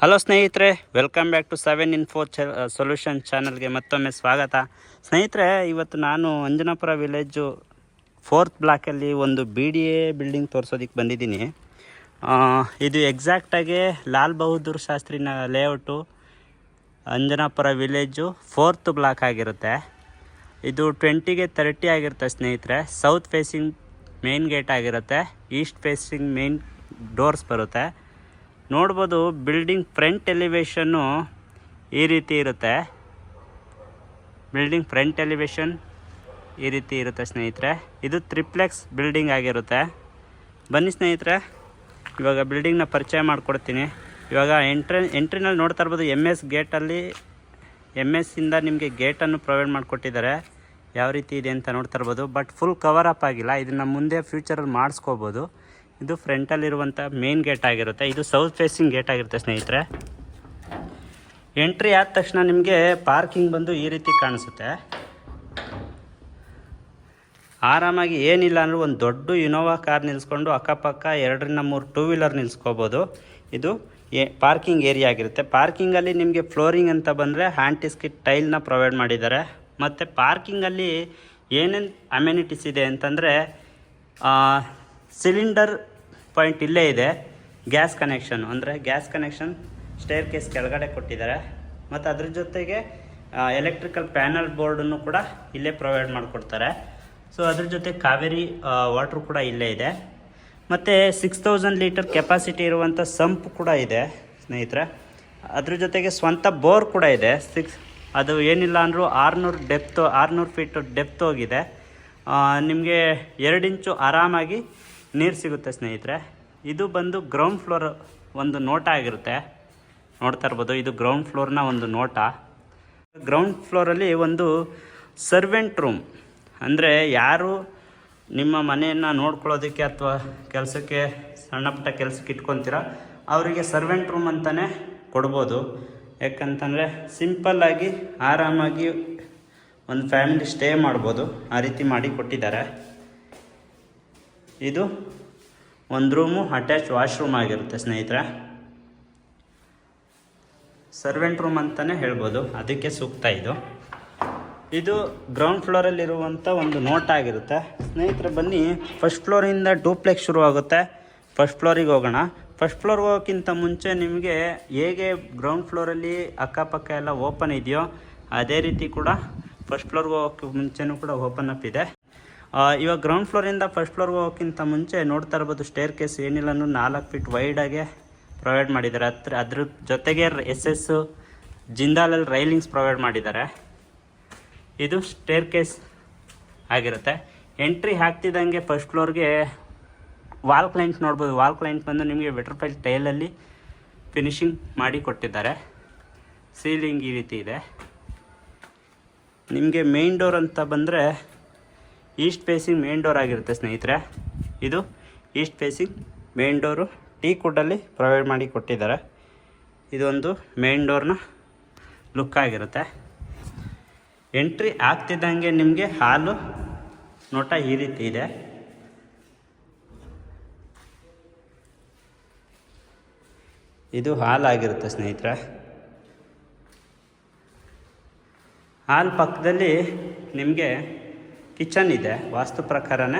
Hello ಸ್ನೇಹಿತರೆ, welcome back to 7 in 4 solution ಚಾನಲ್ಗೆ ಮತ್ತೊಮ್ಮೆ ಸ್ವಾಗತ. ಸ್ನೇಹಿತರೆ, ಇವತ್ತು ನಾನು ಅಂಜನಾಪುರ ವಿಲೇಜು 4th ಬ್ಲಾಕಲ್ಲಿ ಒಂದು BDA ಬಿಲ್ಡಿಂಗ್ ತೋರಿಸೋದಕ್ಕೆ ಬಂದಿದ್ದೀನಿ. ಇದು ಎಕ್ಸಾಕ್ಟಾಗಿ ಲಾಲ್ ಬಹದ್ದೂರ್ ಶಾಸ್ತ್ರಿನ layout Anjanapura village 4th block ಆಗಿರುತ್ತೆ. ಇದು 20ಗೆ 30 ಆಗಿರುತ್ತೆ ಸ್ನೇಹಿತರೆ. ಸೌತ್ ಫೇಸಿಂಗ್ ಮೇನ್ ಗೇಟ್ ಆಗಿರುತ್ತೆ, ಈಸ್ಟ್ ಫೇಸಿಂಗ್ ಮೇನ್ ಡೋರ್ಸ್ ಬರುತ್ತೆ. ನೋಡ್ಬೋದು, ಬಿಲ್ಡಿಂಗ್ ಫ್ರಂಟ್ ಎಲಿವೇಶನ್ನು ಈ ರೀತಿ ಇರುತ್ತೆ. ಬಿಲ್ಡಿಂಗ್ ಫ್ರಂಟ್ ಎಲಿವೇಶನ್ ಈ ರೀತಿ ಇರುತ್ತೆ ಸ್ನೇಹಿತರೆ. ಇದು ಟ್ರಿಪ್ಲೆಕ್ಸ್ ಬಿಲ್ಡಿಂಗ್ ಆಗಿರುತ್ತೆ. ಬನ್ನಿ ಸ್ನೇಹಿತರೆ, ಇವಾಗ ಬಿಲ್ಡಿಂಗ್ನ ಪರಿಚಯ ಮಾಡಿಕೊಡ್ತೀನಿ. ಇವಾಗ ಎಂಟ್ರಿನಲ್ಲಿ ನೋಡ್ತಾ ಇರ್ಬೋದು, MS ಗೇಟಲ್ಲಿ MS ಇಂದ ನಿಮಗೆ ಗೇಟನ್ನು ಪ್ರೊವೈಡ್ ಮಾಡಿಕೊಟ್ಟಿದ್ದಾರೆ. ಯಾವ ರೀತಿ ಇದೆ ಅಂತ ನೋಡ್ತಾ ಇರ್ಬೋದು. ಬಟ್ ಫುಲ್ ಕವರ್ ಅಪ್ ಆಗಿಲ್ಲ, ಇದನ್ನು ಮುಂದೆ ಫ್ಯೂಚರಲ್ಲಿ ಮಾಡಿಸ್ಕೋಬೋದು. ಇದು ಫ್ರಂಟಲ್ಲಿರುವಂಥ ಮೇನ್ ಗೇಟ್ ಆಗಿರುತ್ತೆ. ಇದು ಸೌತ್ ಫೇಸಿಂಗ್ ಗೇಟ್ ಆಗಿರುತ್ತೆ ಸ್ನೇಹಿತರೆ. ಎಂಟ್ರಿ ಆದ ತಕ್ಷಣ ನಿಮಗೆ ಪಾರ್ಕಿಂಗ್ ಬಂದು ಈ ರೀತಿ ಕಾಣಿಸುತ್ತೆ. ಆರಾಮಾಗಿ ಏನಿಲ್ಲ ಅಂದರೆ ಒಂದು ದೊಡ್ಡ ಇನೋವಾ ಕಾರ್ ನಿಲ್ಲಿಸ್ಕೊಂಡು ಅಕ್ಕಪಕ್ಕ 2ರಿಂದ 3 2 ವೀಲರ್ ನಿಲ್ಲಿಸ್ಕೋಬೋದು. ಇದು ಪಾರ್ಕಿಂಗ್ ಏರಿಯಾ ಆಗಿರುತ್ತೆ. ಪಾರ್ಕಿಂಗಲ್ಲಿ ನಿಮಗೆ ಫ್ಲೋರಿಂಗ್ ಅಂತ ಬಂದರೆ ಹ್ಯಾಂಟಿಸ್ಕಿಟ್ ಟೈಲ್ನ ಪ್ರೊವೈಡ್ ಮಾಡಿದ್ದಾರೆ. ಮತ್ತು ಪಾರ್ಕಿಂಗಲ್ಲಿ ಏನೇನು ಅಮ್ಯುನಿಟೀಸ್ ಇದೆ ಅಂತಂದರೆ, ಸಿಲಿಂಡರ್ ಪಾಯಿಂಟ್ ಇಲ್ಲೇ ಇದೆ. ಗ್ಯಾಸ್ ಕನೆಕ್ಷನ್ ಅಂದರೆ ಗ್ಯಾಸ್ ಕನೆಕ್ಷನ್ ಸ್ಟೇರ್ ಕೇಸ್ ಕೆಳಗಡೆ ಕೊಟ್ಟಿದ್ದಾರೆ. ಮತ್ತು ಅದ್ರ ಜೊತೆಗೆ ಎಲೆಕ್ಟ್ರಿಕಲ್ ಪ್ಯಾನಲ್ ಬೋರ್ಡನ್ನು ಕೂಡ ಇಲ್ಲೇ ಪ್ರೊವೈಡ್ ಮಾಡಿಕೊಡ್ತಾರೆ. ಸೊ ಅದ್ರ ಜೊತೆ ಕಾವೇರಿ ವಾಟ್ರು ಕೂಡ ಇಲ್ಲೇ ಇದೆ. ಮತ್ತು 6000 ಲೀಟರ್ ಕೆಪಾಸಿಟಿ ಇರುವಂಥ ಸಂಪ್ ಕೂಡ ಇದೆ ಸ್ನೇಹಿತರೆ. ಅದ್ರ ಜೊತೆಗೆ ಸ್ವಂತ ಬೋರ್ ಕೂಡ ಇದೆ. ಅದು ಏನಿಲ್ಲ ಅಂದರೂ 600 ಫೀಟ್ ಡೆಪ್ತ್ ಹೋಗಿದೆ. ನಿಮಗೆ 2 ಇಂಚು ಆರಾಮಾಗಿ ನೀರು ಸಿಗುತ್ತೆ ಸ್ನೇಹಿತರೆ. ಇದು ಬಂದು ಗ್ರೌಂಡ್ ಫ್ಲೋರ್ ಒಂದು ನೋಟ ಆಗಿರುತ್ತೆ. ನೋಡ್ತಾ ಇರ್ಬೋದು, ಇದು ಗ್ರೌಂಡ್ ಫ್ಲೋರ್ನ ಒಂದು ನೋಟ. ಗ್ರೌಂಡ್ ಫ್ಲೋರಲ್ಲಿ ಒಂದು ಸರ್ವೆಂಟ್ ರೂಮ್, ಅಂದರೆ ಯಾರು ನಿಮ್ಮ ಮನೆಯನ್ನು ನೋಡ್ಕೊಳ್ಳೋದಕ್ಕೆ ಅಥವಾ ಕೆಲಸಕ್ಕೆ ಸಣ್ಣ ಪುಟ್ಟ ಕೆಲಸಕ್ಕೆ ಇಟ್ಕೊತೀರ ಅವರಿಗೆ ಸರ್ವೆಂಟ್ ರೂಮ್ ಅಂತಲೇ ಕೊಡ್ಬೋದು. ಯಾಕಂತಂದರೆ ಸಿಂಪಲ್ಲಾಗಿ ಆರಾಮಾಗಿ ಒಂದು ಫ್ಯಾಮಿಲಿ ಸ್ಟೇ ಮಾಡ್ಬೋದು. ಆ ರೀತಿ ಮಾಡಿ ಕೊಟ್ಟಿದ್ದಾರೆ. ಇದು ಒಂದು ರೂಮು ಅಟ್ಯಾಚ್ ವಾಶ್ರೂಮ್ ಆಗಿರುತ್ತೆ ಸ್ನೇಹಿತರೆ. ಸರ್ವೆಂಟ್ ರೂಮ್ ಅಂತಲೇ ಹೇಳ್ಬೋದು, ಅದಕ್ಕೆ ಸೂಕ್ತ ಇದು. ಇದು ಗ್ರೌಂಡ್ ಫ್ಲೋರಲ್ಲಿರುವಂಥ ಒಂದು ನೋಟ ಆಗಿರುತ್ತೆ ಸ್ನೇಹಿತರೆ. ಬನ್ನಿ, ಫಸ್ಟ್ ಫ್ಲೋರಿಂದ ಡೂಪ್ಲೆಕ್ಸ್ ಶುರುವಾಗುತ್ತೆ. ಫಸ್ಟ್ ಫ್ಲೋರಿಗೆ ಹೋಗೋಣ. ಫಸ್ಟ್ ಫ್ಲೋರ್ಗೆ ಹೋಗೋಕ್ಕಿಂತ ಮುಂಚೆ ನಿಮಗೆ ಹೇಗೆ ಗ್ರೌಂಡ್ ಫ್ಲೋರಲ್ಲಿ ಅಕ್ಕಪಕ್ಕ ಎಲ್ಲ ಓಪನ್ ಇದೆಯೋ ಅದೇ ರೀತಿ ಕೂಡ ಫಸ್ಟ್ ಫ್ಲೋರ್ಗೆ ಹೋಗೋಕ್ಕೆ ಮುಂಚೆನೂ ಕೂಡ ಓಪನ್ ಅಪ್ ಇದೆ. ಇವಾಗ ಗ್ರೌಂಡ್ ಫ್ಲೋರಿಂದ ಫಸ್ಟ್ ಫ್ಲೋರ್ಗೆ ಹೋಗೋಕ್ಕಿಂತ ಮುಂಚೆ ನೋಡ್ತಾ ಇರ್ಬೋದು, ಸ್ಟೇರ್ ಕೇಸ್ ಏನಿಲ್ಲ 4 ಫೀಟ್ ವೈಡಾಗೆ ಪ್ರೊವೈಡ್ ಮಾಡಿದ್ದಾರೆ. ಅದ್ರ ಜೊತೆಗೆ SS ಜಿಂದಾಲಲ್ಲಿ ರೈಲಿಂಗ್ಸ್ ಪ್ರೊವೈಡ್ ಮಾಡಿದ್ದಾರೆ. ಇದು ಸ್ಟೇರ್ ಕೇಸ್ ಆಗಿರುತ್ತೆ. ಎಂಟ್ರಿ ಹಾಕ್ತಿದ್ದಂಗೆ ಫಸ್ಟ್ ಫ್ಲೋರ್ಗೆ ವಾಲ್ ಕ್ಲೈಂಟ್ ನೋಡ್ಬೋದು. ವಾಲ್ ಕ್ಲೈಂಟ್ ಬಂದು ನಿಮಗೆ ವೆಟ್ರ್ಫೈಲ್ ಟೈಲಲ್ಲಿ ಫಿನಿಶಿಂಗ್ ಮಾಡಿ ಕೊಟ್ಟಿದ್ದಾರೆ. ಸೀಲಿಂಗ್ ಈ ರೀತಿ ಇದೆ. ನಿಮಗೆ ಮೇನ್ ಡೋರ್ ಅಂತ ಬಂದರೆ ಈಸ್ಟ್ ಫೇಸಿಂಗ್ ಮೇನ್ ಡೋರ್ ಆಗಿರುತ್ತೆ ಸ್ನೇಹಿತರೆ. ಇದು east facing main door teak ವುಡ್ಡಲ್ಲಿ ಪ್ರೊವೈಡ್ ಮಾಡಿ ಕೊಟ್ಟಿದ್ದಾರೆ. ಇದೊಂದು ಮೇನ್ ಡೋರ್ನ ಲುಕ್ ಆಗಿರುತ್ತೆ. ಎಂಟ್ರಿ ಆಗ್ತಿದ್ದಂಗೆ ನಿಮಗೆ ಹಾಲು ನೋಟ ಈ ರೀತಿ ಇದೆ. ಇದು ಹಾಲ್ ಆಗಿರುತ್ತೆ ಸ್ನೇಹಿತರೆ. ಹಾಲ್ ಪಕ್ಕದಲ್ಲಿ ನಿಮಗೆ ಕಿಚನ್ ಇದೆ. ವಾಸ್ತು ಪ್ರಕಾರನೇ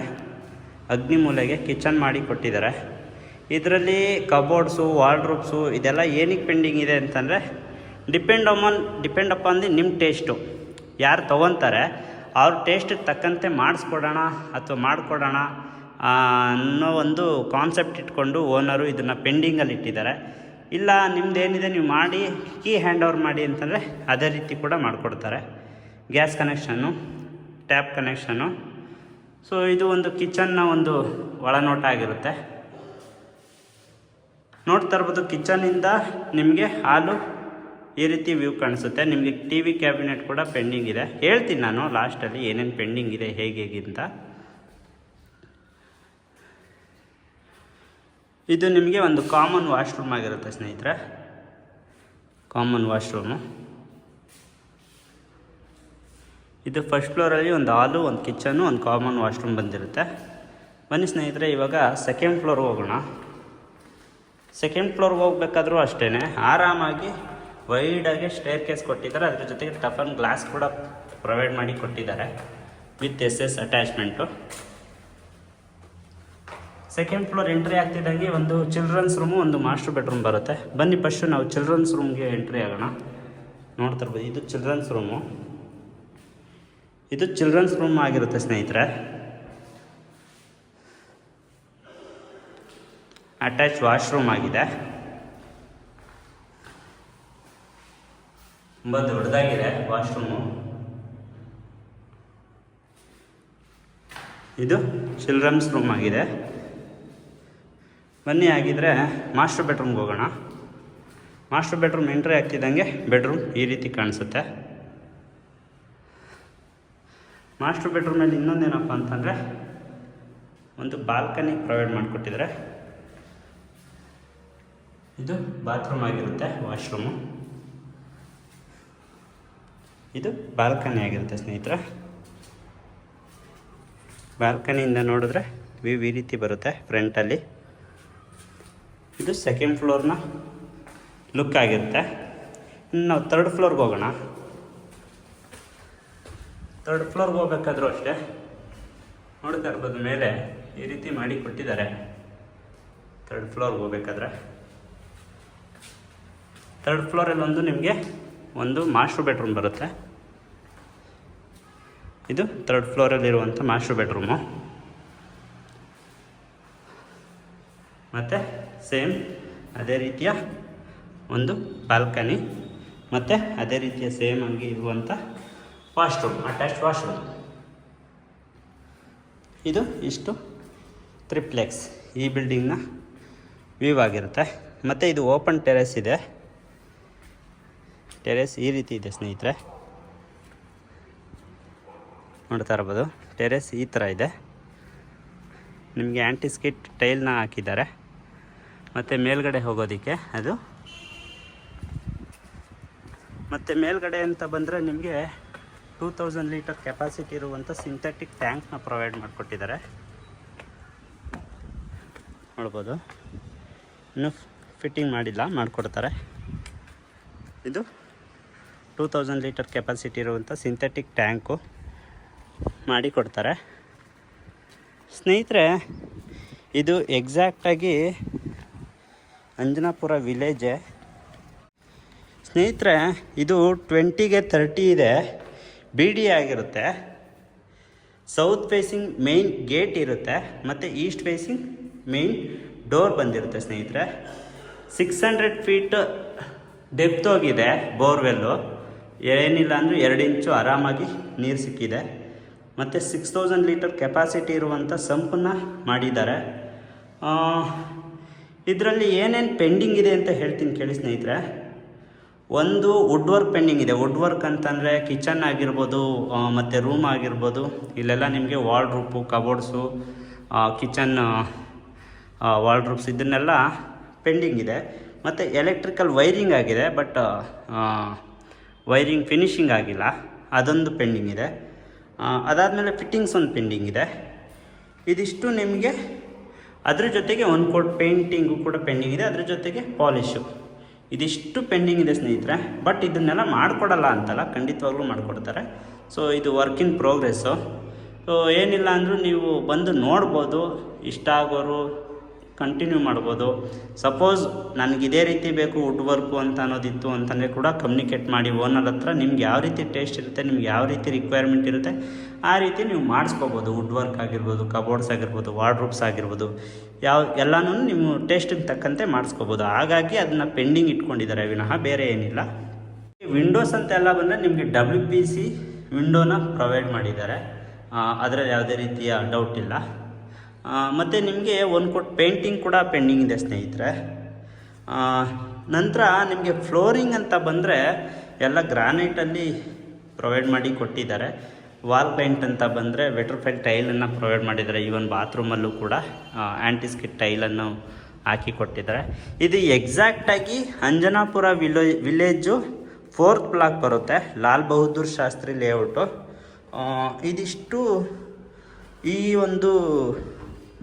ಅಗ್ನಿಮೂಲೆಗೆ ಕಿಚನ್ ಮಾಡಿ ಕೊಟ್ಟಿದ್ದಾರೆ. ಇದರಲ್ಲಿ ಕಬೋರ್ಡ್ಸು, ವಾರ್ಡ್ರೋಬ್ಸು ಇದೆಲ್ಲ ಏನಕ್ಕೆ ಪೆಂಡಿಂಗ್ ಇದೆ ಅಂತಂದರೆ, ಡಿಪೆಂಡ್ ಅಪಾನ್ ನಿಮ್ಮ ಟೇಸ್ಟು. ಯಾರು ತೊಗೊತಾರೆ ಅವ್ರ ಟೇಸ್ಟಿಗೆ ತಕ್ಕಂತೆ ಮಾಡಿಸ್ಕೊಡೋಣ ಅಥವಾ ಮಾಡಿಕೊಡೋಣ ಅನ್ನೋ ಒಂದು ಕಾನ್ಸೆಪ್ಟ್ ಇಟ್ಕೊಂಡು ಓನರು ಇದನ್ನು ಪೆಂಡಿಂಗಲ್ಲಿ ಇಟ್ಟಿದ್ದಾರೆ. ಇಲ್ಲ ನಿಮ್ಮದೇನಿದೆ ನೀವು ಮಾಡಿ ಕೀ ಹ್ಯಾಂಡ್ ಓವರ್ ಮಾಡಿ ಅಂತಂದರೆ ಅದೇ ರೀತಿ ಕೂಡ ಮಾಡಿಕೊಡ್ತಾರೆ. Gas connection, tap connection. So ಇದು ಒಂದು ಕಿಚನ್ನ ಒಂದು ಒಳನೋಟ ಆಗಿರುತ್ತೆ. ನೋಡ್ತಾ ಇರ್ಬೋದು, ಕಿಚನಿಂದ ನಿಮಗೆ ಹಾಲು ಈ ರೀತಿ ವ್ಯೂ ಕಾಣಿಸುತ್ತೆ. ನಿಮಗೆ TV ಕ್ಯಾಬಿನೆಟ್ ಕೂಡ ಪೆಂಡಿಂಗ್ ಇದೆ. ಹೇಳ್ತೀನಿ ನಾನು ಲಾಸ್ಟಲ್ಲಿ ಏನೇನು ಪೆಂಡಿಂಗ್ ಇದೆ ಹೇಗಿಂತ. ಇದು ನಿಮಗೆ ಒಂದು ಕಾಮನ್ ವಾಶ್ರೂಮ್ ಆಗಿರುತ್ತೆ ಸ್ನೇಹಿತರೆ. ಕಾಮನ್ ವಾಶ್ರೂಮು ಇದು. ಫಸ್ಟ್ ಫ್ಲೋರಲ್ಲಿ ಒಂದು ಹಾಲು, ಒಂದು ಕಿಚನ್ನು, ಒಂದು ಕಾಮನ್ ವಾಶ್ರೂಮ್ ಬಂದಿರುತ್ತೆ. ಬನ್ನಿ ಸ್ನೇಹಿತರೆ, ಇವಾಗ ಸೆಕೆಂಡ್ ಫ್ಲೋರ್ಗೆ ಹೋಗೋಣ. ಸೆಕೆಂಡ್ ಫ್ಲೋರ್ಗೆ ಹೋಗ್ಬೇಕಾದ್ರೂ ಅಷ್ಟೇ ಆರಾಮಾಗಿ ವೈಡಾಗಿ ಸ್ಟೇರ್ ಕೇಸ್ ಕೊಟ್ಟಿದ್ದಾರೆ. ಅದ್ರ ಜೊತೆಗೆ ಟಫನ್ ಗ್ಲಾಸ್ ಕೂಡ ಪ್ರೊವೈಡ್ ಮಾಡಿ ಕೊಟ್ಟಿದ್ದಾರೆ with SS attachment. Second floor entry ಆಗ್ತಿದ್ದಂಗೆ ಒಂದು ಚಿಲ್ಡ್ರನ್ಸ್ ರೂಮು, ಒಂದು ಮಾಸ್ಟರ್ ಬೆಡ್ರೂಮ್ ಬರುತ್ತೆ. ಬನ್ನಿ ಫಸ್ಟು ನಾವು ಚಿಲ್ಡ್ರನ್ಸ್ ರೂಮ್ಗೆ ಎಂಟ್ರಿ ಆಗೋಣ. ನೋಡ್ತಾ ಇರ್ಬೋದು, ಇದು ಚಿಲ್ಡ್ರನ್ಸ್ ರೂಮು. ಇದು ಚಿಲ್ಡ್ರನ್ಸ್ ರೂಮ್ ಆಗಿರುತ್ತೆ ಸ್ನೇಹಿತರೆ. ಅಟ್ಯಾಚ್ ವಾಶ್ರೂಮ್ ಆಗಿದೆ, ತುಂಬ ದೊಡ್ಡದಾಗಿದೆ ವಾಶ್ರೂಮು. ಇದು ಚಿಲ್ಡ್ರನ್ಸ್ ರೂಮ್ ಆಗಿದೆ. ಬನ್ನಿ ಆಗಿದ್ರೆ ಮಾಸ್ಟರ್ ಬೆಡ್ರೂಮ್ಗೆ ಹೋಗೋಣ. ಮಾಸ್ಟರ್ ಬೆಡ್ರೂಮ್ ಎಂಟ್ರಿ ಆಗ್ತಿದ್ದಂಗೆ ಬೆಡ್ರೂಮ್ ಈ ರೀತಿ ಕಾಣಿಸುತ್ತೆ. ಮಾಸ್ಟರ್ ಬೆಡ್ರೂಮಲ್ಲಿ ಇನ್ನೊಂದೇನಪ್ಪ ಅಂತಂದರೆ ಒಂದು ಬಾಲ್ಕನಿ ಪ್ರೊವೈಡ್ ಮಾಡಿಕೊಟ್ಟಿದ್ದಾರೆ. ಇದು ಬಾತ್ರೂಮ್ ಆಗಿರುತ್ತೆ, ವಾಶ್ರೂಮು. ಇದು ಬಾಲ್ಕನಿ ಆಗಿರುತ್ತೆ ಸ್ನೇಹಿತರೆ. ಬಾಲ್ಕನಿಯಿಂದ ನೋಡಿದ್ರೆ ವ್ಯೂ ಈ ರೀತಿ ಬರುತ್ತೆ ಫ್ರಂಟಲ್ಲಿ. ಇದು ಸೆಕೆಂಡ್ ಫ್ಲೋರ್ನ ಲುಕ್ ಆಗಿರುತ್ತೆ. ಇನ್ನು ನಾವು ಥರ್ಡ್ ಫ್ಲೋರ್ಗೆ ಹೋಗೋಣ. ಥರ್ಡ್ ಫ್ಲೋರ್ಗೆ ಹೋಗ್ಬೇಕಾದ್ರೂ ಅಷ್ಟೇ ನೋಡ್ತಾ ಇರ್ಬೋದು, ಮೇಲೆ ಈ ರೀತಿ ಮಾಡಿ ಕೊಟ್ಟಿದ್ದಾರೆ. ಥರ್ಡ್ ಫ್ಲೋರ್ಗೆ ಹೋಗ್ಬೇಕಾದ್ರೆ ಥರ್ಡ್ ಫ್ಲೋರಲ್ಲಿ ನಿಮಗೆ ಒಂದು ಮಾಸ್ಟರ್ ಬೆಡ್ರೂಮ್ ಬರುತ್ತೆ. ಇದು ಥರ್ಡ್ ಫ್ಲೋರಲ್ಲಿರುವಂಥ ಮಾಸ್ಟರ್ ಬೆಡ್ರೂಮು. ಮತ್ತು ಸೇಮ್ ಅದೇ ರೀತಿಯ ಒಂದು ಬಾಲ್ಕನಿ, ಮತ್ತು ಅದೇ ರೀತಿಯ ಸೇಮ್ ಆಗಿ ಇರುವಂಥ ವಾಶ್ರೂಮ್, ಅಟ್ಯಾಚ್ ವಾಶ್ರೂಮ್. ಇದು ಇಷ್ಟು ಟ್ರಿಪ್ಲೆಕ್ಸ್ ಈ ಬಿಲ್ಡಿಂಗ್ನ ವ್ಯೂ ಆಗಿರುತ್ತೆ. ಮತ್ತು ಇದು ಓಪನ್ ಟೆರೆಸ್ ಇದೆ. ಟೆರೆಸ್ ಈ ರೀತಿ ಇದೆ ಸ್ನೇಹಿತರೆ, ನೋಡ್ತಾ ಇರ್ಬೋದು. ಟೆರೆಸ್ ಈ ಥರ ಇದೆ. ನಿಮಗೆ ಆ್ಯಂಟಿಸ್ಕಿಟ್ ಟೈಲ್ನ ಹಾಕಿದ್ದಾರೆ. ಮತ್ತು ಮೇಲ್ಗಡೆ ಹೋಗೋದಕ್ಕೆ ಅದು, ಮತ್ತು ಮೇಲ್ಗಡೆ ಅಂತ ಬಂದರೆ ನಿಮಗೆ 2000 ಲೀಟರ್ ಕೆಪಾಸಿಟಿ ಇರುವಂಥ ಸಿಂಥೆಟಿಕ್ ಟ್ಯಾಂಕ್ನ ಪ್ರೊವೈಡ್ ಮಾಡಿಕೊಟ್ಟಿದ್ದಾರೆ. ನೋಡ್ಬೋದು, ಇನ್ನೂ ಫಿಟ್ಟಿಂಗ್ ಮಾಡಿಲ್ಲ, ಮಾಡಿಕೊಡ್ತಾರೆ. ಇದು 2000 ಲೀಟರ್ ಕೆಪಾಸಿಟಿ ಇರುವಂಥ ಸಿಂಥೆಟಿಕ್ ಟ್ಯಾಂಕು ಮಾಡಿ ಕೊಡ್ತಾರೆ ಸ್ನೇಹಿತರೆ. ಇದು ಎಕ್ಸಾಕ್ಟಾಗಿ ಅಂಜನಾಪುರ ವಿಲೇಜೆ ಸ್ನೇಹಿತರೆ. ಇದು 20ಗೆ 30 ಇದೆ, BD ಆಗಿರುತ್ತೆ. ಸೌತ್ ಫೇಸಿಂಗ್ ಮೇಯ್ನ್ ಗೇಟ್ ಇರುತ್ತೆ, ಮತ್ತು ಈಸ್ಟ್ ಫೇಸಿಂಗ್ ಮೇಯ್ನ್ ಡೋರ್ ಬಂದಿರುತ್ತೆ ಸ್ನೇಹಿತರೆ. 600 ಫೀಟ್ ಡೆಪ್ತ್ ಹೋಗಿದೆ ಬೋರ್ವೆಲ್ಲು. ಏನಿಲ್ಲ ಅಂದರೆ 2 ಇಂಚು ಆರಾಮಾಗಿ ನೀರು ಸಿಕ್ಕಿದೆ. ಮತ್ತು 6000 ಲೀಟರ್ ಕೆಪಾಸಿಟಿ ಇರುವಂಥ ಸಂಪನ್ನ ಮಾಡಿದ್ದಾರೆ. ಇದರಲ್ಲಿ ಏನೇನು ಪೆಂಡಿಂಗ್ ಇದೆ ಅಂತ ಹೇಳ್ತೀನಿ ಕೇಳಿ ಸ್ನೇಹಿತರೆ. ಒಂದು ವುಡ್ ವರ್ಕ್ ಪೆಂಡಿಂಗ್ ಇದೆ. ವುಡ್ ವರ್ಕ್ ಅಂತಂದರೆ ಕಿಚನ್ ಆಗಿರ್ಬೋದು, ಮತ್ತು ರೂಮ್ ಆಗಿರ್ಬೋದು. ಇಲ್ಲೆಲ್ಲ ನಿಮಗೆ ವಾಲ್ಡ್ರೂಪು, ಕಬೋರ್ಡ್ಸು, ಕಿಚನ್ ವಾಲ್ಡ್ರೂಪ್ಸ್ ಇದನ್ನೆಲ್ಲ ಪೆಂಡಿಂಗ್ ಇದೆ. ಮತ್ತು ಎಲೆಕ್ಟ್ರಿಕಲ್ ವೈರಿಂಗ್ ಆಗಿದೆ, ಬಟ್ ವೈರಿಂಗ್ ಫಿನಿಷಿಂಗ್ ಆಗಿಲ್ಲ, ಅದೊಂದು ಪೆಂಡಿಂಗ್ ಇದೆ. ಅದಾದಮೇಲೆ ಫಿಟ್ಟಿಂಗ್ಸ್ ಒಂದು ಪೆಂಡಿಂಗ್ ಇದೆ. ಇದಿಷ್ಟು ನಿಮಗೆ, ಅದ್ರ ಜೊತೆಗೆ ಒಂದು ಕೋಟ್ ಪೇಂಟಿಂಗು ಕೂಡ ಪೆಂಡಿಂಗ್ ಇದೆ, ಅದ್ರ ಜೊತೆಗೆ ಪಾಲಿಶು. ಇದಿಷ್ಟು ಪೆಂಡಿಂಗ್ ಇದೆ ಸ್ನೇಹಿತರೆ. ಬಟ್ ಇದನ್ನೆಲ್ಲ ಮಾಡಿಕೊಡಲ್ಲ ಅಂತಲ್ಲ, ಖಂಡಿತವಾಗ್ಲೂ ಮಾಡಿಕೊಡ್ತಾರೆ. ಸೊ ಇದು ವರ್ಕ್ ಇನ್ ಪ್ರೋಗ್ರೆಸ್ಸು. ಸೊ ಏನಿಲ್ಲ ಅಂದರೂ ನೀವು ಬಂದು ನೋಡ್ಬೋದು. ಇಷ್ಟ ಆಗೋರು ಕಂಟಿನ್ಯೂ ಮಾಡ್ಬೋದು. ಸಪೋಸ್ ನನಗೆ ಇದೇ ರೀತಿ ಬೇಕು ವುಡ್ ವರ್ಕು ಅಂತ ಅನ್ನೋದಿತ್ತು ಅಂತಂದರೆ ಕೂಡ ಕಮ್ಯುನಿಕೇಟ್ ಮಾಡಿ ಓನರ್ ಹತ್ರ. ನಿಮ್ಗೆ ಯಾವ ರೀತಿ ಟೇಸ್ಟ್ ಇರುತ್ತೆ, ನಿಮ್ಗೆ ಯಾವ ರೀತಿ ರಿಕ್ವೈರ್ಮೆಂಟ್ ಇರುತ್ತೆ, ಆ ರೀತಿ ನೀವು ಮಾಡಿಸ್ಕೋಬೋದು. ವುಡ್ ವರ್ಕ್ ಆಗಿರ್ಬೋದು, ಕಬೋರ್ಡ್ಸ್ ಆಗಿರ್ಬೋದು, ವಾರ್ಡ್ರೂಬ್ಸ್ ಆಗಿರ್ಬೋದು, ಎಲ್ಲನೂ ನೀವು ಟೇಸ್ಟಿಗೆ ತಕ್ಕಂತೆ ಮಾಡಿಸ್ಕೋಬೋದು. ಹಾಗಾಗಿ ಅದನ್ನು ಪೆಂಡಿಂಗ್ ಇಟ್ಕೊಂಡಿದ್ದಾರೆ ವಿನಃ ಬೇರೆ ಏನಿಲ್ಲ. ವಿಂಡೋಸ್ ಅಂತೆಲ್ಲ ಬಂದರೆ ನಿಮಗೆ WPC ವಿಂಡೋನ ಪ್ರೊವೈಡ್ ಮಾಡಿದ್ದಾರೆ, ಅದರಲ್ಲಿ ಯಾವುದೇ ರೀತಿಯ ಡೌಟ್ ಇಲ್ಲ. ಮತ್ತು ನಿಮಗೆ ಒಂದು ಕೋಟ್ ಪೇಂಟಿಂಗ್ ಕೂಡ ಪೆಂಡಿಂಗ್ ಇದೆ ಸ್ನೇಹಿತರೆ. ನಂತರ ನಿಮಗೆ ಫ್ಲೋರಿಂಗ್ ಅಂತ ಬಂದರೆ ಎಲ್ಲ ಗ್ರಾನೈಟಲ್ಲಿ ಪ್ರೊವೈಡ್ ಮಾಡಿ ಕೊಟ್ಟಿದ್ದಾರೆ. ವಾಲ್ ಪೇಂಟ್ ಅಂತ ಬಂದರೆ ವೆಟ್ರಿಫೈಡ್ ಟೈಲನ್ನು ಪ್ರೊವೈಡ್ ಮಾಡಿದ್ದಾರೆ. ಈವನ್ ಬಾತ್ರೂಮಲ್ಲೂ ಕೂಡ ಆ್ಯಂಟಿಸ್ಕಿಟ್ ಟೈಲನ್ನು ಹಾಕಿ ಕೊಟ್ಟಿದ್ದಾರೆ. ಇದು ಎಕ್ಸಾಕ್ಟಾಗಿ ಅಂಜನಾಪುರ ವಿಲೇಜು 4th ಬ್ಲಾಕ್ ಬರುತ್ತೆ, ಲಾಲ್ ಬಹದ್ದೂರ್ ಶಾಸ್ತ್ರಿ ಲೇಔಟು. ಇದಿಷ್ಟು ಈ ಒಂದು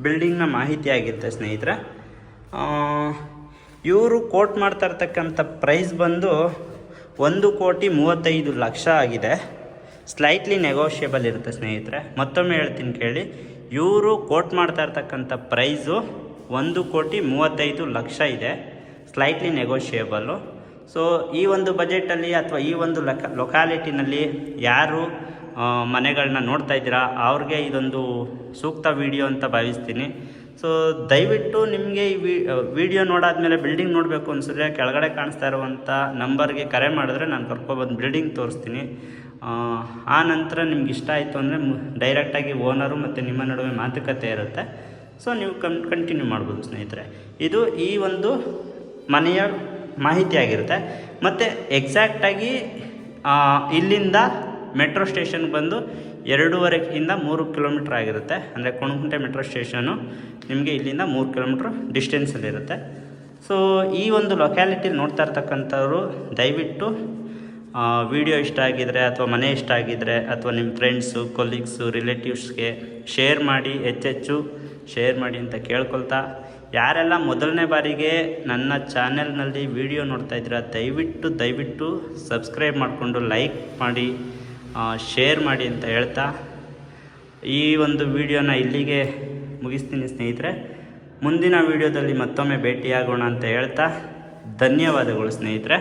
ಬಿಲ್ಡಿಂಗ್ನ ಮಾಹಿತಿ ಆಗಿರುತ್ತೆ ಸ್ನೇಹಿತರೆ. ಇವರು ಕೋಟ್ ಮಾಡ್ತಾ ಇರ್ತಕ್ಕಂಥ ಪ್ರೈಸ್ ಬಂದು 1,35,00,000 ಆಗಿದೆ. ಸ್ಲೈಟ್ಲಿ ನೆಗೋಷಿಯಬಲ್ ಇರುತ್ತೆ ಸ್ನೇಹಿತರೆ. ಮತ್ತೊಮ್ಮೆ ಹೇಳ್ತೀನಿ ಕೇಳಿ, ಇವರು ಕೋಟ್ ಮಾಡ್ತಾ ಇರ್ತಕ್ಕಂಥ ಪ್ರೈಸು 1,35,00,000 ಇದೆ, ಸ್ಲೈಟ್ಲಿ ನೆಗೋಷಿಯಬಲ್ಲು. ಸೊ ಈ ಒಂದು ಬಜೆಟಲ್ಲಿ ಅಥವಾ ಈ ಒಂದು ಲೊಕ್ಯಾಲಿಟಿನಲ್ಲಿ ಯಾರು ಮನೆಗಳನ್ನ ನೋಡ್ತಾ ಇದ್ದೀರಾ ಅವ್ರಿಗೆ ಇದೊಂದು ಸೂಕ್ತ ವಿಡಿಯೋ ಅಂತ ಭಾವಿಸ್ತೀನಿ. ಸೊ ದಯವಿಟ್ಟು ನಿಮಗೆ ಈ ವಿಡಿಯೋ ನೋಡಾದ್ಮೇಲೆ ಬಿಲ್ಡಿಂಗ್ ನೋಡಬೇಕು ಅನಿಸಿದ್ರೆ ಕೆಳಗಡೆ ಕಾಣಿಸ್ತಾ ಇರುವಂಥ ನಂಬರ್ಗೆ ಕರೆ ಮಾಡಿದ್ರೆ ನಾನು ಕರ್ಕೊಬಂದು ಬಿಲ್ಡಿಂಗ್ ತೋರಿಸ್ತೀನಿ. ಆ ನಂತರ ನಿಮ್ಗೆ ಇಷ್ಟ ಆಯಿತು ಅಂದರೆ ಡೈರೆಕ್ಟಾಗಿ ಓನರು ಮತ್ತು ನಿಮ್ಮ ನಡುವೆ ಮಾತುಕತೆ ಇರುತ್ತೆ. ಸೊ ನೀವು ಕಂಟಿನ್ಯೂ ಮಾಡ್ಬೋದು ಸ್ನೇಹಿತರೆ. ಇದು ಈ ಒಂದು ಮನೆಯ ಮಾಹಿತಿ ಆಗಿರುತ್ತೆ. ಮತ್ತು ಎಕ್ಸಾಕ್ಟಾಗಿ ಇಲ್ಲಿಂದ ಮೆಟ್ರೋ ಸ್ಟೇಷನ್ಗೆ ಬಂದು 2.5 3 ಕಿಲೋಮೀಟ್ರ್ ಆಗಿರುತ್ತೆ. ಅಂದರೆ ಕೊಣಗುಂಟೆ ಮೆಟ್ರೋ ಸ್ಟೇಷನು ನಿಮಗೆ ಇಲ್ಲಿಂದ 3 ಕಿಲೋಮೀಟ್ರ್ ಡಿಸ್ಟೆನ್ಸಲ್ಲಿರುತ್ತೆ. ಸೊ ಈ ಒಂದು ಲೊಕ್ಯಾಲಿಟಿಲಿ ನೋಡ್ತಾ ಇರ್ತಕ್ಕಂಥವ್ರು ದಯವಿಟ್ಟು ವಿಡಿಯೋ ಇಷ್ಟ ಆಗಿದರೆ ಅಥವಾ ಮನೆ ಇಷ್ಟ ಆಗಿದರೆ ಅಥವಾ ನಿಮ್ಮ ಫ್ರೆಂಡ್ಸು, ಕೊಲೀಗ್ಸು, ರಿಲೇಟಿವ್ಸ್ಗೆ ಶೇರ್ ಮಾಡಿ, ಹೆಚ್ಚೆಚ್ಚು ಶೇರ್ ಮಾಡಿ ಅಂತ ಕೇಳ್ಕೊಳ್ತಾ, ಯಾರೆಲ್ಲ ಮೊದಲನೇ ಬಾರಿಗೆ ನನ್ನ ಚಾನೆಲ್ನಲ್ಲಿ ವಿಡಿಯೋ ನೋಡ್ತಾ ಇದ್ದೀರಾ ದಯವಿಟ್ಟು ಸಬ್ಸ್ಕ್ರೈಬ್ ಮಾಡಿಕೊಂಡು ಲೈಕ್ ಮಾಡಿ, ಶೇರ್ ಮಾಡಿ ಅಂತ ಹೇಳ್ತಾ ಈ ಒಂದು ವಿಡಿಯೋನ ಇಲ್ಲಿಗೆ ಮುಗಿಸ್ತೀನಿ ಸ್ನೇಹಿತರೆ. ಮುಂದಿನ ವಿಡಿಯೋದಲ್ಲಿ ಮತ್ತೊಮ್ಮೆ ಭೇಟಿಯಾಗೋಣ ಅಂತ ಹೇಳ್ತಾ ಧನ್ಯವಾದಗಳು ಸ್ನೇಹಿತರೆ.